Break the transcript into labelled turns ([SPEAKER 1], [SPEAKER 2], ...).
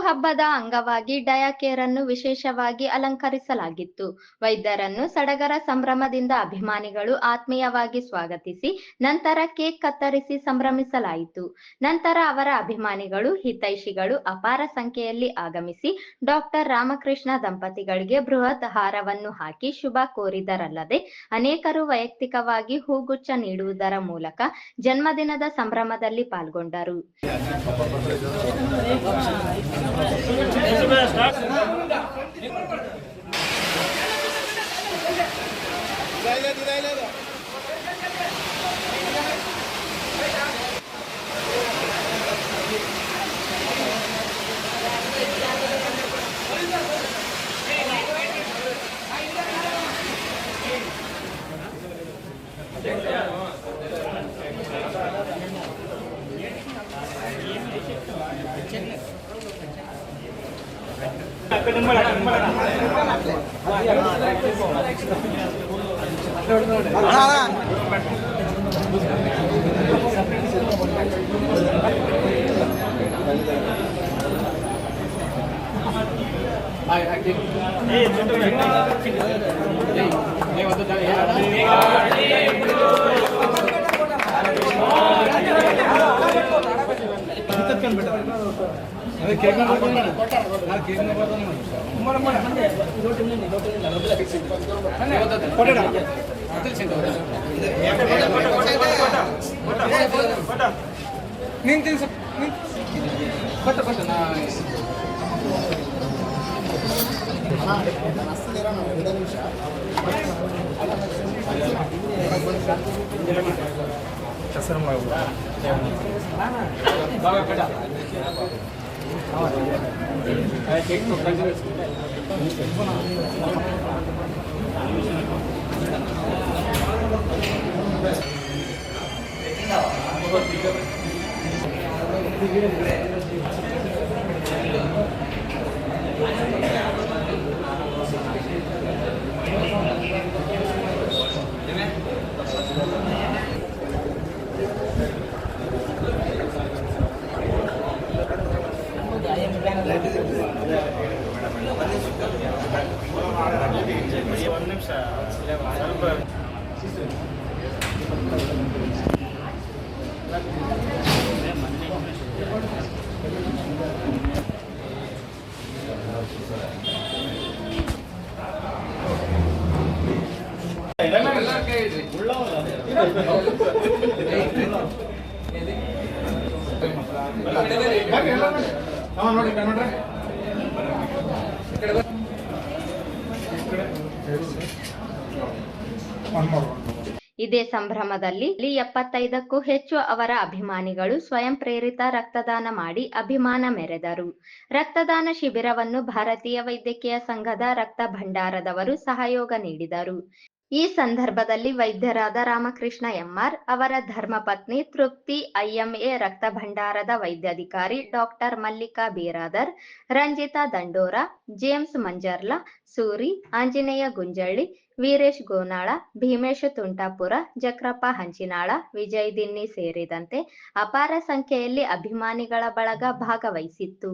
[SPEAKER 1] ಹಬ್ಬದ ಅಂಗವಾಗಿ ಡಯಾಕೇರ್ ಅನ್ನು ವಿಶೇಷವಾಗಿ ಅಲಂಕರಿಸಲಾಗಿತ್ತು. ವೈದ್ಯರನ್ನು ಸಡಗರ ಸಂಭ್ರಮದಿಂದ ಅಭಿಮಾನಿಗಳು ಆತ್ಮೀಯವಾಗಿ ಸ್ವಾಗತಿಸಿ ನಂತರ ಕೇಕ್ ಕತ್ತರಿಸಿ ಸಂಭ್ರಮಿಸಲಾಯಿತು. ನಂತರ ಅವರ ಅಭಿಮಾನಿಗಳು, ಹಿತೈಷಿಗಳು ಅಪಾರ ಸಂಖ್ಯೆಯಲ್ಲಿ ಆಗಮಿಸಿ ಡಾಕ್ಟರ್ ರಾಮಕೃಷ್ಣ ದಂಪತಿಗಳಿಗೆ ಬೃಹತ್ ಹಾರವನ್ನು ಹಾಕಿ ಶುಭ ಕೋರಿದರಲ್ಲದೆ ಅನೇಕರು ವೈಯಕ್ತಿಕವಾಗಿ ಹೂಗುಚ್ಛ ನೀಡುವುದರ ಮೂಲಕ ಜನ್ಮದಿನದ ಸಂಭ್ರಮದಲ್ಲಿ ಪಾಲ್ಗೊಂಡರು. ಇದೇ ಸಂಭ್ರಮದಲ್ಲಿ 75ಕ್ಕೂ ಹೆಚ್ಚು ಅವರ ಅಭಿಮಾನಿಗಳು ಸ್ವಯಂ ಪ್ರೇರಿತ ರಕ್ತದಾನ ಮಾಡಿ ಅಭಿಮಾನ ಮೆರೆದರು. ರಕ್ತದಾನ ಶಿಬಿರವನ್ನು ಭಾರತೀಯ ವೈದ್ಯಕೀಯ ಸಂಘದ ರಕ್ತ ಭಂಡಾರದವರು ಸಹಯೋಗ ನೀಡಿದರು. ಈ ಸಂದರ್ಭದಲ್ಲಿ ವೈದ್ಯರಾದ ರಾಮಕೃಷ್ಣ ಎಂ.ಆರ್, ಅವರ ಧರ್ಮಪತ್ನಿ ತೃಪ್ತಿ, ಐಎಂಎ ರಕ್ತ ಭಂಡಾರದ ವೈದ್ಯಾಧಿಕಾರಿ ಡಾಕ್ಟರ್ ಮಲ್ಲಿಕಾ ಬಿರಾದರ್, ರಂಜಿತಾ ದಂಡೋರ, ಜೇಮ್ಸ್ ಮಂಜರ್ಲ, ಸೂರಿ, ಆಂಜನೇಯ ಗುಂಜಳ್ಳಿ, ವೀರೇಶ್ ಗೋನಾಳ, ಭೀಮೇಶ್ ತುಂಟಾಪುರ, ಜಕ್ರಪ್ಪ ಹಂಚಿನಾಳ, ವಿಜಯ್ ದಿನ್ನಿ ಸೇರಿದಂತೆ ಅಪಾರ ಸಂಖ್ಯೆಯಲ್ಲಿ ಅಭಿಮಾನಿಗಳ ಬಳಗ ಭಾಗವಹಿಸಿತ್ತು.